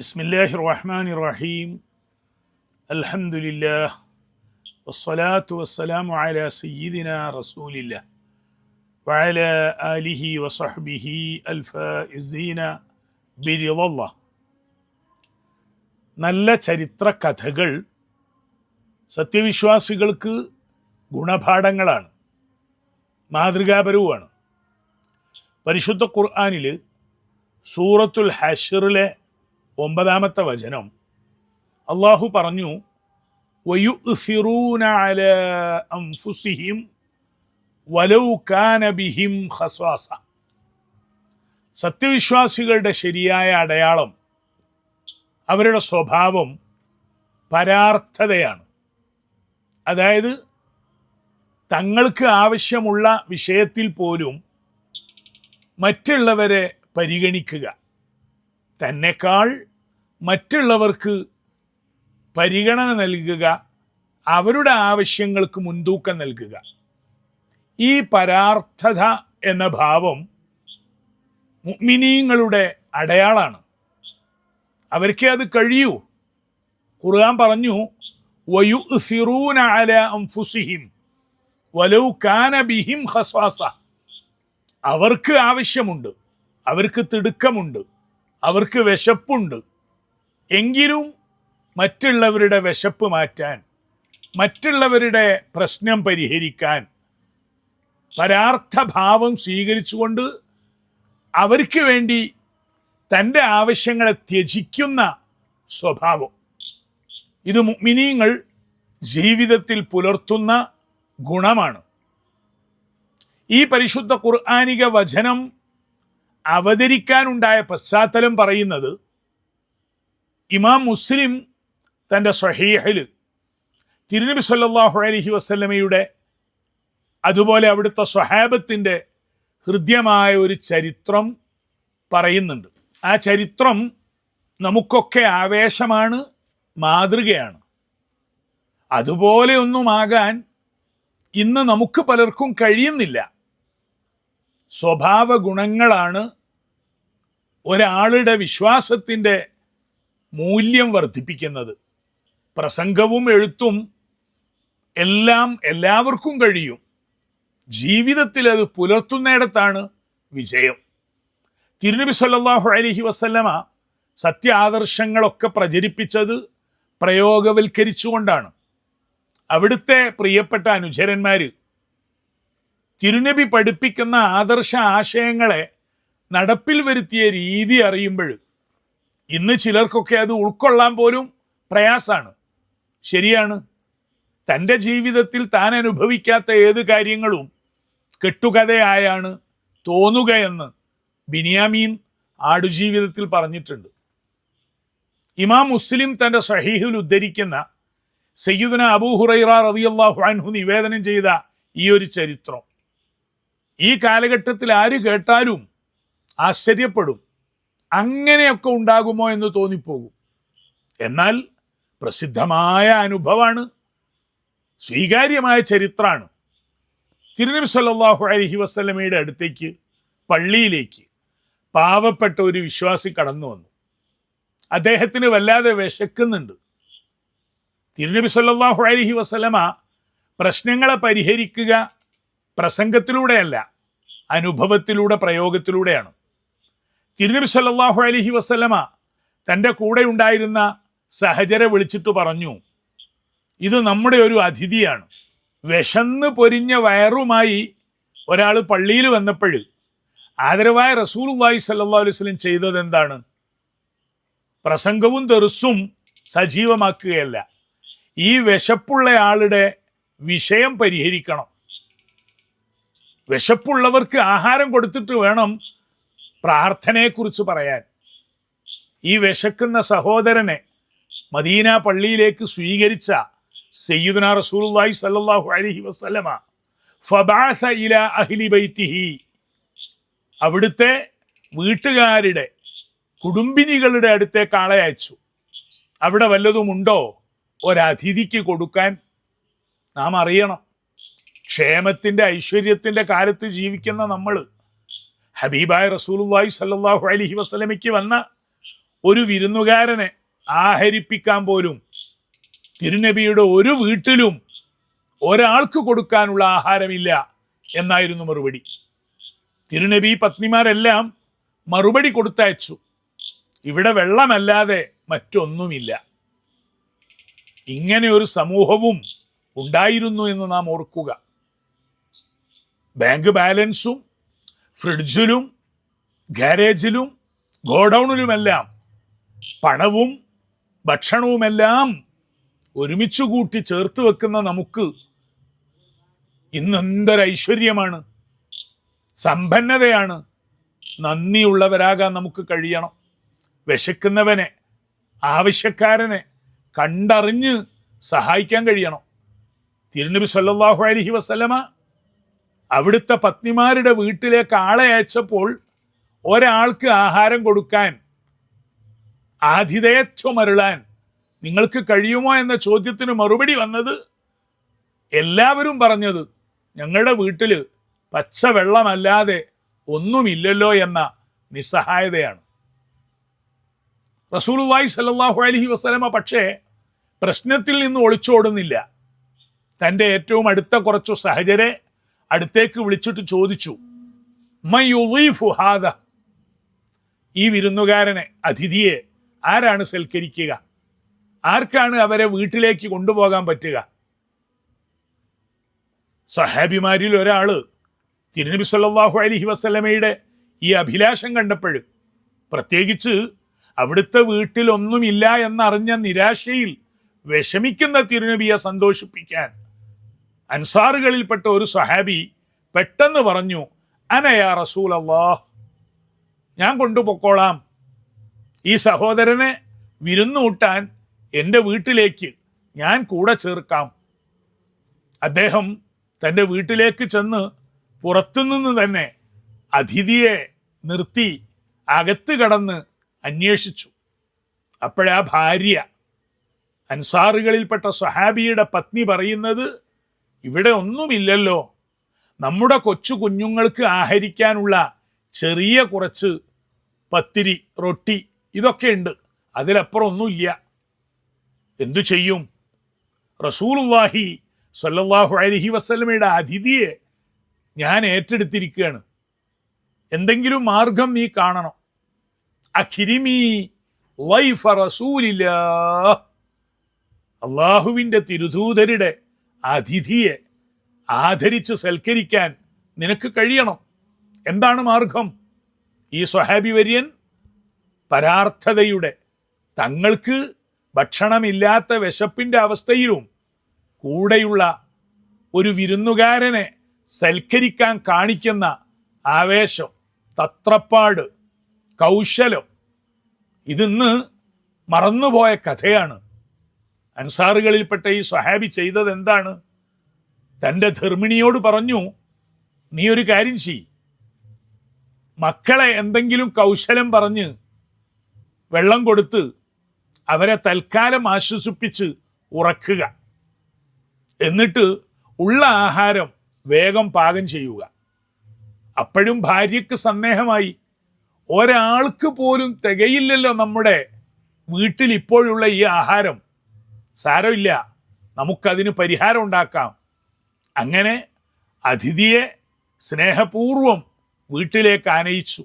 ബിസ്മില്ലാഹിർ റഹ്മാനിർ റഹീം. അൽഹംദുലില്ലാഹ് വസ്സലാത്തു വസ്സലാമു അലാ സയ്യിദിനാ റസൂലില്ലാഹ് വഅലാ ആലിഹി വസഹ്ബിഹി അൽഫായിസീന ബിറിളല്ലാഹ്. നല്ല ചരിത്ര കഥകൾ സത്യവിശ്വാസികൾക്ക് ഗുണപാഠങ്ങളാണ്, മാതൃകാപരവുമാണ്. പരിശുദ്ധ ഖുർആനിൽ സൂറത്തുൽ ഹശ്റിലെ 9-ാമത്തെ വചനം അള്ളാഹു പറഞ്ഞു, വയുഅ്സിറൂന അലാ അൻഫുസിഹിം വലൗ കാന ബിഹിം ഖസ്വാസ. സത്യവിശ്വാസികളുടെ ശരിയായ അടയാളം, അവരുടെ സ്വഭാവം പരാർത്ഥതയാണ്. അതായത് തങ്ങൾക്ക് ആവശ്യമുള്ള വിഷയത്തിൽ പോലും മറ്റുള്ളവരെ പരിഗണിക്കുക, തന്നെക്കാൾ മറ്റുള്ളവർക്ക് പരിഗണന നൽകുക, അവരുടെ ആവശ്യങ്ങൾക്ക് മുൻതൂക്കം നൽകുക. ഈ പരാർത്ഥത എന്ന ഭാവം മുഅ്മിനീങ്ങളുടെ അടയാളാണ്. അവർക്ക് അത് കഴിയൂ. ഖുർആൻ പറഞ്ഞു, വയുഅ്സിറൂന അലാ അൻഫുസിഹിം വലൗ കാന ബിഹിം ഖസ്വാസ. അവർക്ക് ആവശ്യമുണ്ട്, അവർക്ക് തിടുക്കമുണ്ട്, അവർക്ക് വിശപ്പുണ്ട്. എങ്കിലും മറ്റുള്ളവരുടെ വിശപ്പ് മാറ്റാൻ, മറ്റുള്ളവരുടെ പ്രശ്നം പരിഹരിക്കാൻ പരാർത്ഥഭാവം സ്വീകരിച്ചുകൊണ്ട് അവർക്ക് വേണ്ടി തൻ്റെ ആവശ്യങ്ങളെ ത്യജിക്കുന്ന സ്വഭാവം, ഇത് മുഅ്മിനീങ്ങൾ ജീവിതത്തിൽ പുലർത്തുന്ന ഗുണമാണ്. ഈ പരിശുദ്ധ ഖുർആനിക വചനം അവതരിക്കാനുണ്ടായ പശ്ചാത്തലം പറയുന്നത്, ഇമാം മുസ്ലിം തൻ്റെ സ്വഹീഹിൽ തിരുനബി സല്ലല്ലാഹു അലൈഹി വസല്ലമയുടെ അതുപോലെ അവിടുത്തെ സ്വഹാബത്തിൻ്റെ ഹൃദ്യമായ ഒരു ചരിത്രം പറയുന്നുണ്ട്. ആ ചരിത്രം നമുക്കൊക്കെ ആവേശമാണ്, മാതൃകയാണ്. അതുപോലെ ഒന്നുമാകാൻ ഇന്ന് നമുക്ക് പലർക്കും കഴിയുന്നില്ല. സ്വഭാവ ഗുണങ്ങളാണ് ഒരാളുടെ വിശ്വാസത്തിൻ്റെ മൂല്യം വർദ്ധിപ്പിക്കുന്നത്. പ്രസംഗവും എഴുത്തും എല്ലാം എല്ലാവർക്കും കഴിയും. ജീവിതത്തിൽ അത് പുലർത്തുന്നിടത്താണ് വിജയം. തിരുനബി സല്ലല്ലാഹു അലൈഹി വസല്ലമ സത്യ ആദർശങ്ങളൊക്കെ പ്രചരിപ്പിച്ചത് പ്രയോഗവൽക്കരിച്ചുകൊണ്ടാണ്. അവിടുത്തെ പ്രിയപ്പെട്ട അനുചരന്മാർ തിരുനബി പഠിപ്പിക്കുന്ന ആദർശ ആശയങ്ങളെ നടപ്പിൽ വരുത്തിയ രീതി അറിയുമ്പോൾ ഇന്ന് ചിലർക്കൊക്കെ അത് ഉൾക്കൊള്ളാൻ പോലും പ്രയാസാണ്. ശരിയാണ്, തൻ്റെ ജീവിതത്തിൽ താൻ അനുഭവിക്കാത്ത ഏത് കാര്യങ്ങളും കെട്ടുകഥയായാണ് തോന്നുകയെന്ന് ബിനിയാമീൻ ആടുജീവിതത്തിൽ പറഞ്ഞിട്ടുണ്ട്. ഇമാം മുസ്ലിം തൻ്റെ സ്വഹീഹിൽ ഉദ്ധരിക്കുന്ന സയ്യിദുന അബൂ ഹുറൈറ റളിയല്ലാഹു അൻഹു നിവേദനം ചെയ്ത ഈ ഒരു ചരിത്രം ഈ കാലഘട്ടത്തിൽ ആര് കേട്ടാലും ആശ്ചര്യപ്പെടും. അങ്ങനെയൊക്കെ ഉണ്ടാകുമോ എന്ന് തോന്നിപ്പോകും. എന്നാൽ പ്രസിദ്ധമായ അനുഭവമാണ്, സ്വീകാര്യമായ ചരിത്രമാണ്. തിരുനബി സല്ലല്ലാഹു അലൈഹി വസല്ലമയുടെ അടുത്തേക്ക് പള്ളിയിലേക്ക് പാവപ്പെട്ട ഒരു വിശ്വാസി കടന്നു വന്നു. അദ്ദേഹത്തിന് വല്ലാതെ വിശക്കുന്നുണ്ട്. തിരുനബി സല്ലല്ലാഹു അലൈഹി വസല്ലമ പ്രശ്നങ്ങളെ പരിഹരിക്കുക പ്രസംഗത്തിലൂടെയല്ല, അനുഭവത്തിലൂടെ, പ്രയോഗത്തിലൂടെയാണ്. തിരുനബി സല്ലല്ലാഹു അലൈഹി വസല്ലമ തൻ്റെ കൂടെ ഉണ്ടായിരുന്ന സഹചരെ വിളിച്ചിട്ട് പറഞ്ഞു, ഇത് നമ്മുടെ ഒരു അതിഥിയാണ്. വിശന്ന് പൊരിഞ്ഞ വയറുമായി ഒരാൾ പള്ളിയിൽ വന്നപ്പോൾ ആദരവായ റസൂലുള്ളാഹി സ്വല്ലല്ലാഹു അലൈഹി വസല്ലം ചെയ്തത് എന്താണ്? പ്രസംഗവും ദർസും സജീവമാക്കുകയല്ല, ഈ വിശപ്പുള്ള ആളുടെ വിഷയം പരിഹരിക്കണം. വിശപ്പുള്ളവർക്ക് ആഹാരം കൊടുത്തിട്ട് വേണം പ്രാർത്ഥനയെക്കുറിച്ച് പറയാൻ. ഈ വിശക്കുന്ന സഹോദരനെ മദീന പള്ളിയിലേക്ക് സ്വീകരിച്ച സയ്യിദുനാ റസൂലുള്ളാഹി സ്വല്ലല്ലാഹു അലൈഹി വസല്ലമ ഫബഅസ ഇലാ അഹ്ലി ബൈതിഹി, അവിടുത്തെ വീട്ടുകാരുടെ കുടുംബിനികളുടെ അടുത്തേക്ക് ആളെ അയച്ചു. അവിടെ വല്ലതുമുണ്ടോ ഒരതിഥിക്ക് കൊടുക്കാൻ? നാം അറിയണം, ക്ഷേമത്തിൻ്റെ ഐശ്വര്യത്തിൻ്റെ കാലത്ത് ജീവിക്കുന്ന നമ്മൾ ഹബീബായ റസൂലുള്ളാഹി സ്വല്ലല്ലാഹു അലൈഹി വസല്ലമയ്ക്ക് വന്ന ഒരു വിരുന്നുകാരനെ ആഹരിപ്പിക്കാൻ പോലും തിരുനബിയുടെ ഒരു വീട്ടിലും ഒരാൾക്ക് കൊടുക്കാനുള്ള ആഹാരമില്ല എന്നായിരുന്നു മറുപടി. തിരുനബി പത്നിമാരെല്ലാം മറുപടി കൊടുത്തയച്ചു, ഇവിടെ വെള്ളമല്ലാതെ മറ്റൊന്നുമില്ല. ഇങ്ങനെ ഒരു സമൂഹവും ഉണ്ടായിരുന്നു എന്ന് നാം ഓർക്കുക. ബാങ്ക് ബാലൻസും ഫ്രിഡ്ജിലും ഗാരേജിലും ഗോഡൌണിലുമെല്ലാം പണവും ഭക്ഷണവുമെല്ലാം ഒരുമിച്ച് കൂട്ടി ചേർത്ത് വെക്കുന്ന നമുക്ക് ഇന്ന് എന്തൊരു ഐശ്വര്യമാണ്, സമ്പന്നതയാണ്. നന്ദിയുള്ളവരാകാൻ നമുക്ക് കഴിയണം. വിശക്കുന്നവനെ, ആവശ്യക്കാരനെ കണ്ടറിഞ്ഞ് സഹായിക്കാൻ കഴിയണം. തിരുനബി സല്ലല്ലാഹു അലൈഹി വസല്ലമ അവിടുത്തെ പത്നിമാരുടെ വീട്ടിലേക്ക് ആളെ അയച്ചപ്പോൾ ഒരാൾക്ക് ആഹാരം കൊടുക്കാൻ, ആതിഥേയത്വമരുളാൻ നിങ്ങൾക്ക് കഴിയുമോ എന്ന ചോദ്യത്തിന് മറുപടി വന്നത്, എല്ലാവരും പറഞ്ഞത് ഞങ്ങളുടെ വീട്ടിൽ പച്ചവെള്ളമല്ലാതെ ഒന്നുമില്ലല്ലോ എന്ന നിസ്സഹായതയാണ്. റസൂലുള്ളാഹി സ്വല്ലല്ലാഹു അലൈഹി വസല്ലമ പക്ഷേ പ്രശ്നത്തിൽ നിന്ന് ഒളിച്ചോടുന്നില്ല. തൻ്റെ ഏറ്റവും അടുത്ത കുറച്ചു സഹചരെ അടുത്തേക്ക് വിളിച്ചിട്ട് ചോദിച്ചു, മയുളീഫു ഹാദ, ഈ വിരുന്നുകാരനെ, അതിഥിയെ ആരാണ് സൽക്കരിക്കുക? ആർക്കാണ് അവരെ വീട്ടിലേക്ക് കൊണ്ടുപോകാൻ പറ്റുക? സഹാബിമാരിൽ ഒരാള് തിരുനബി സല്ലല്ലാഹു അലൈഹി വസല്ലമയുടെ ഈ അഭിലാഷം കണ്ടപ്പോൾ, പ്രത്യേകിച്ച് അവിടുത്തെ വീട്ടിൽ ഒന്നുമില്ല എന്നറിഞ്ഞ നിരാശയിൽ വിഷമിക്കുന്ന തിരുനബിയെ സന്തോഷിപ്പിക്കാൻ അൻസാറുകളിൽപ്പെട്ട ഒരു സഹാബി പെട്ടെന്ന് പറഞ്ഞു, അനയാ റസൂലല്ലാഹ്, ഞാൻ കൊണ്ടുപോയിക്കോളാം. ഈ സഹോദരനെ വിരുന്നൂട്ടാൻ എൻ്റെ വീട്ടിലേക്ക് ഞാൻ കൂടെ ചേർക്കാം. അദ്ദേഹം തൻ്റെ വീട്ടിലേക്ക് ചെന്ന് പുറത്തുനിന്ന് തന്നെ അതിഥിയെ നിർത്തി അകത്ത് കടന്ന് അന്വേഷിച്ചു. അപ്പോഴാ ഭാര്യ, അൻസാറുകളിൽപ്പെട്ട സ്വഹാബിയുടെ പത്നി പറയുന്നത്, ഇവിടെ ഒന്നുമില്ലല്ലോ, നമ്മുടെ കൊച്ചു കുഞ്ഞുങ്ങൾക്ക് ആഹരിക്കാനുള്ള ചെറിയ കുറച്ച് പത്തിരി, റൊട്ടി ഇതൊക്കെ ഉണ്ട്, അതിലപ്പുറം ഒന്നുമില്ല. എന്തു ചെയ്യും? റസൂലുള്ളാഹി സ്വല്ലല്ലാഹു അലൈഹി വസല്ലമയുടെ അതിഥിയെ ഞാൻ ഏറ്റെടുത്തിരിക്കുകയാണ്, എന്തെങ്കിലും മാർഗം നീ കാണണം. അഖിരിമി വൈഫ റസൂലില്ലാഹ്, അള്ളാഹുവിൻ്റെ തിരുദൂതരുടെ അതിഥിയെ ആദരിച്ച് സൽക്കരിക്കാൻ നിനക്ക് കഴിയണം. എന്താണ് മാർഗം? ഈ സ്വഹാബി വര്യൻ പരാർത്ഥതയുടെ, തങ്ങൾക്ക് ഭക്ഷണമില്ലാത്ത വിശപ്പിൻ്റെ അവസ്ഥയിലും കൂടെയുള്ള ഒരു വിരുന്നുകാരനെ സൽക്കരിക്കാൻ കാണിക്കുന്ന ആവേശം, തത്രപ്പാട്, കൗശലം, ഇതിന്ന് മറന്നുപോയ കഥയാണ്. അൻസാറുകളിൽപ്പെട്ട ഈ സ്വഹാബി ചെയ്തത് എന്താണ്? തൻ്റെ ധർമ്മിണിയോട് പറഞ്ഞു, നീ ഒരു കാര്യം ചെയ്യ്, മക്കളെ എന്തെങ്കിലും കൗശലം പറഞ്ഞ് വെള്ളം കൊടുത്ത് അവരെ തൽക്കാലം ആശ്വസിപ്പിച്ച് ഉറക്കുക, എന്നിട്ട് ഉള്ള ആഹാരം വേഗം പാകം ചെയ്യുക. അപ്പോഴും ഭാര്യയ്ക്ക് സന്ദേഹമായി, ഒരാൾക്ക് പോലും തികയില്ലല്ലോ നമ്മുടെ വീട്ടിൽ ഇപ്പോഴുള്ള ഈ ആഹാരം, സാരമില്ല, നമുക്കതിന് പരിഹാരം ഉണ്ടാക്കാം. അങ്ങനെ അതിഥിയെ സ്നേഹപൂർവം വീട്ടിലേക്ക് ആനയിച്ചു.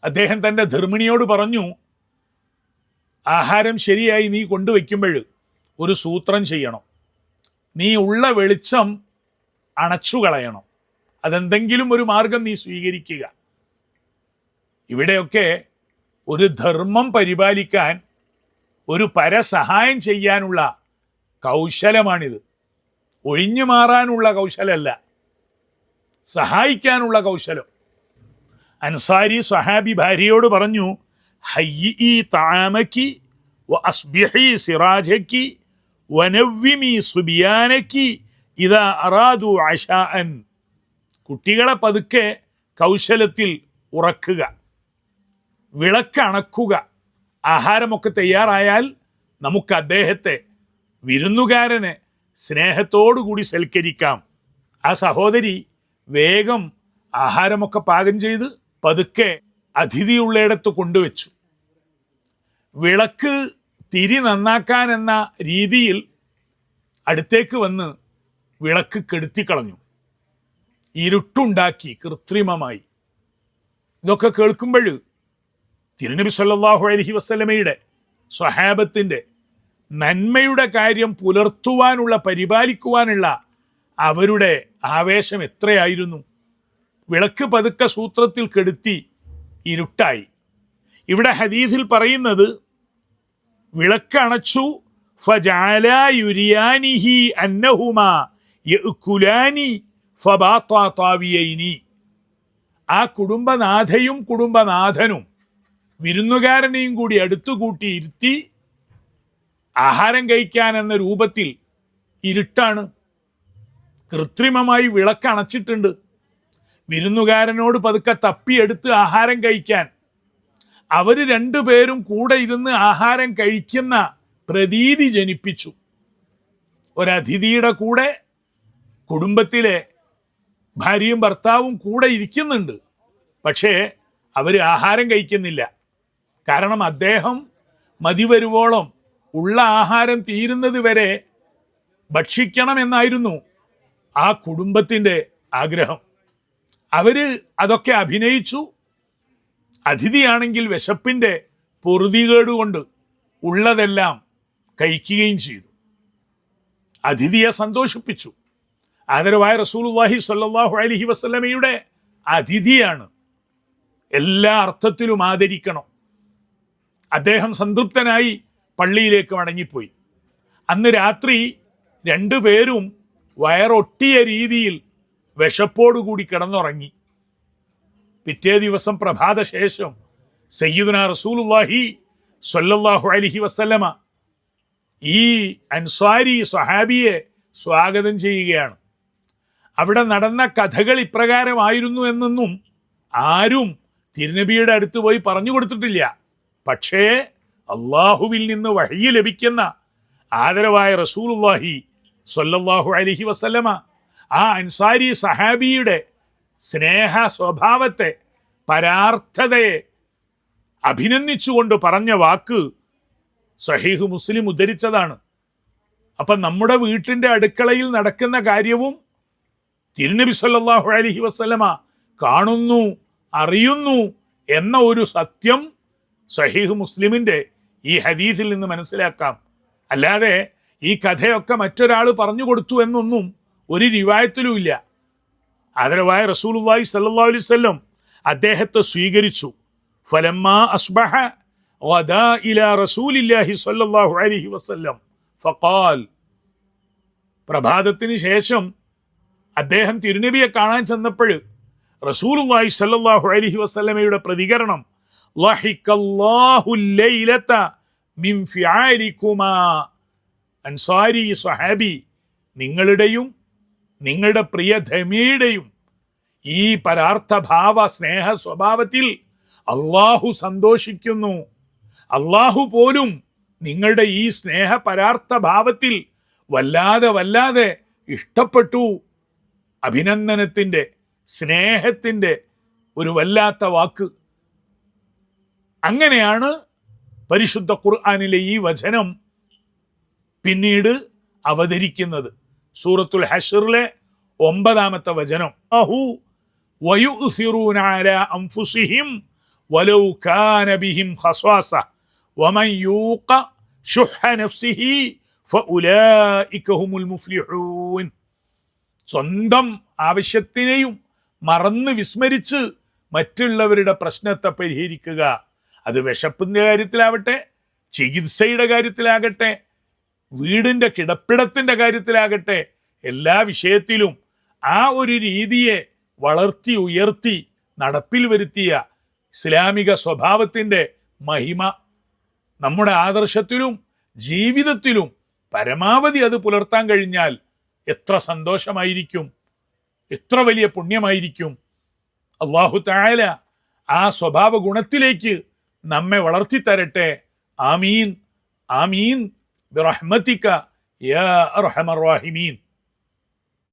അദ്ദേഹം തൻ്റെ ധർമ്മിണിയോട് പറഞ്ഞു, ആഹാരം ശരിയായി നീ കൊണ്ടുവയ്ക്കുമ്പോൾ ഒരു സൂത്രം ചെയ്യണം, നീ ഉള്ള വെളിച്ചം അണച്ചു കളയണം, അതെന്തെങ്കിലും ഒരു മാർഗം നീ സ്വീകരിക്കുക. ഇവിടെയൊക്കെ ഒരു ധർമ്മം പരിപാലിക്കാൻ, ഒരു പരസഹായം ചെയ്യാനുള്ള കൗശലമാണിത്. ഒഴിഞ്ഞു മാറാനുള്ള കൗശലമല്ല, സഹായിക്കാനുള്ള കൗശലം. അൻസാരി സ്വഹാബി ഭാര്യയോട് പറഞ്ഞു, ഹയ്യി തആമക്കി വഅസ്ബിഹി സിറാജക്കി വനവ്വിമി സുബിയാനക്കി ഇദാ അറാദു അശാഅൻ, കുട്ടികളെ പതുക്കെ കൗശലത്തിൽ ഉറക്കുക, വിളക്കണക്കുക. ആഹാരമൊക്കെ തയ്യാറായാൽ നമുക്ക് അദ്ദേഹത്തെ, വിരുന്നുകാരനെ സ്നേഹത്തോടുകൂടി സൽക്കരിക്കാം. ആ സഹോദരി വേഗം ആഹാരമൊക്കെ പാകം ചെയ്ത് പതുക്കെ അതിഥിയുള്ളയിടത്ത് കൊണ്ടുവച്ചു. വിളക്ക് തിരി നന്നാക്കാൻ എന്ന രീതിയിൽ അടുത്തേക്ക് വന്ന് വിളക്ക് കെടുത്തിക്കളഞ്ഞു, ഇരുട്ടുണ്ടാക്കി കൃത്രിമമായി. ഇതൊക്കെ കേൾക്കുമ്പോൾ തിരുനബി സല്ലല്ലാഹു അലൈഹി വസല്ലമയുടെ സ്വഹാബത്തിൻ്റെ നന്മയുടെ കാര്യം പുലർത്തുവാനുള്ള, പരിപാലിക്കുവാനുള്ള അവരുടെ ആവേശം എത്രയായിരുന്നു. വിളക്ക് പതുക്കെ സൂത്രത്തിൽ കെടുത്തി ഇരുട്ടായി. ഇവിടെ ഹദീസിൽ പറയുന്നത് വിളക്ക് അണച്ചു, ഫജഅലാ യുരിയാനിഹി അന്നഹുമാ യഅകുലാനി ഫബാതാ താവിയൈനി. ആ കുടുംബനാഥയും കുടുംബനാഥനും വിരുന്നുകാരനെയും കൂടി അടുത്തുകൂട്ടി ഇരുത്തി ആഹാരം കഴിക്കാൻ എന്ന രൂപത്തിൽ ഇരുട്ടാണ്. കൃത്രിമമായി വിളക്ക് അണച്ചിട്ടുണ്ട്. വിരുന്നുകാരനോട് പതുക്കെ തപ്പിയെടുത്ത് ആഹാരം കഴിക്കാൻ അവർ രണ്ടുപേരും കൂടെ ഇരുന്ന് ആഹാരം കഴിക്കുന്ന പ്രതീതി ജനിപ്പിച്ചു. ഒരതിഥിയുടെ കൂടെ കുടുംബത്തിലെ ഭാര്യയും ഭർത്താവും കൂടെ ഇരിക്കുന്നുണ്ട്, പക്ഷേ അവർ ആഹാരം കഴിക്കുന്നില്ല. കാരണം അദ്ദേഹം മതി വരുവോളം ഉള്ള ആഹാരം തീരുന്നത് വരെ ഭക്ഷിക്കണമെന്നായിരുന്നു ആ കുടുംബത്തിൻ്റെ ആഗ്രഹം. അവർ അതൊക്കെ അഭിനയിച്ചു. അതിഥിയാണെങ്കിൽ വിശപ്പിൻ്റെ പൊറുതികേടുകൊണ്ട് ഉള്ളതെല്ലാം കഴിക്കുകയും ചെയ്തു. അതിഥിയെ സന്തോഷിപ്പിച്ചു. ആദരവായ റസൂലുള്ളാഹി സ്വല്ലല്ലാഹു അലൈഹി വസല്ലമയുടെ അതിഥിയാണ്, എല്ലാ അർത്ഥത്തിലും ആദരിക്കണം. അദ്ദേഹം സംതൃപ്തനായി പള്ളിയിലേക്ക് മടങ്ങിപ്പോയി. അന്ന് രാത്രി രണ്ടുപേരും വയറൊട്ടിയ രീതിയിൽ വിശപ്പോടുകൂടി കിടന്നുറങ്ങി. പിറ്റേ ദിവസം പ്രഭാതശേഷം സയ്യിദുനാ റസൂലുള്ളാഹി സ്വല്ലല്ലാഹു അലൈഹി വസല്ലമ ഈ അൻസ്വാരി സ്വഹാബിയെ സ്വാഗതം ചെയ്യുകയാണ്. അവിടെ നടന്ന കഥകൾ ഇപ്രകാരമായിരുന്നു എന്നൊന്നും ആരും തിരുനബിയുടെ അടുത്ത് പോയി പറഞ്ഞു കൊടുത്തിട്ടില്ല. പക്ഷേ അള്ളാഹുവിൽ നിന്ന് വഹ്യ് ലഭിക്കുന്ന ആദരവായ റസൂലുള്ളാഹി സ്വല്ലല്ലാഹു അലൈഹി വസല്ലമ ആ അൻസാരി സഹാബിയുടെ സ്നേഹ സ്വഭാവത്തെ, പരാർത്ഥതയെ അഭിനന്ദിച്ചുകൊണ്ട് പറഞ്ഞ വാക്ക് സഹീഹ് മുസ്ലിം ഉദ്ധരിച്ചതാണ്. അപ്പം നമ്മുടെ വീട്ടിൻ്റെ അടുക്കളയിൽ നടക്കുന്ന കാര്യവും തിരുനബി സല്ലല്ലാഹു അലൈഹി വസല്ലമ കാണുന്നു, അറിയുന്നു എന്ന ഒരു സത്യം സഹീഹ് മുസ്ലിമിൻ്റെ ഈ ഹദീസിൽ നിന്ന് മനസ്സിലാക്കാം. അല്ലാതെ ഈ കഥയൊക്കെ മറ്റൊരാൾ പറഞ്ഞു കൊടുത്തു എന്നൊന്നും ഒരു റിവായത്തിലുമില്ല. ആദരവായ റസൂലുള്ളാഹി സ്വല്ലല്ലാഹു അലൈഹി വസല്ലം അദ്ദേഹത്തെ സ്വീകരിച്ചു. ഫലമ്മാ അസ്ബഹ ഗദാ ഇലാ റസൂലില്ലാഹി സ്വല്ലല്ലാഹു അലൈഹി വസല്ലം ഫഖാൽ. പ്രഭാതത്തിന് ശേഷം അദ്ദേഹം തിരുനബിയെ കാണാൻ ചെന്നപ്പോൾ റസൂലുള്ളാഹി സ്വല്ലല്ലാഹു അലൈഹി വസല്ലമയുടെ പ്രതികരണം, ലഹിക്കല്ലാഹു ലൈലത മിൻ ഫിആലികുമാ. അൻസാരി സ്വഹാബി, നിങ്ങളുടെയും നിങ്ങളുടെ പ്രിയ ധമിയുടെയും ഈ പരാർത്ഥഭാവ സ്നേഹ സ്വഭാവത്തിൽ അള്ളാഹു സന്തോഷിക്കുന്നു. അള്ളാഹു പോലും നിങ്ങളുടെ ഈ സ്നേഹ പരാർത്ഥഭാവത്തിൽ വല്ലാതെ വല്ലാതെ ഇഷ്ടപ്പെട്ടു. അഭിനന്ദനത്തിൻ്റെ, സ്നേഹത്തിൻ്റെ ഒരു വല്ലാത്ത വാക്ക്. അങ്ങനെയാണ് പരിശുദ്ധ ഖുർആനിലെ ഈ വചനം പിന്നീട് അവതരിക്കുന്നത്. സൂറത്തുൽ ഹശ്റിലെ 9-ാമത്തെ വചനം, വയുസിറൂന അലാ അൻഫുസിഹിം വലൗ കാന ബിഹിം ഖസാസ വമൻ യൂഖ ശുഹ നഫ്സിഹി ഫഉലൈക ഹുമുൽ മുഫ്ലിഹൂൻ. സ്വന്തം ആവശ്യത്തിനെയും മറന്ന് വിസ്മരിച്ച് മറ്റുള്ളവരുടെ പ്രശ്നത്തെ പരിഹരിക്കുക. അത് വിശപ്പിൻ്റെ കാര്യത്തിലാവട്ടെ, ചികിത്സയുടെ കാര്യത്തിലാകട്ടെ, വീടിൻ്റെ കിടപ്പിടത്തിൻ്റെ കാര്യത്തിലാകട്ടെ, എല്ലാ വിഷയത്തിലും ആ ഒരു രീതിയെ വളർത്തി ഉയർത്തി നടപ്പിൽ വരുത്തിയ ഇസ്ലാമിക സ്വഭാവത്തിൻ്റെ മഹിമ നമ്മുടെ ആദർശത്തിലും ജീവിതത്തിലും പരമാവധി അത് പുലർത്താൻ കഴിഞ്ഞാൽ എത്ര സന്തോഷമായിരിക്കും, എത്ര വലിയ പുണ്യമായിരിക്കും. അല്ലാഹു തആല ആ സ്വഭാവ ഗുണത്തിലേക്ക് നമ്മെ വളർത്തിത്തരട്ടെ. ആമീൻ ആമീൻ ബിറഹ്മതിക യാ അർഹമർ റഹീമീൻ.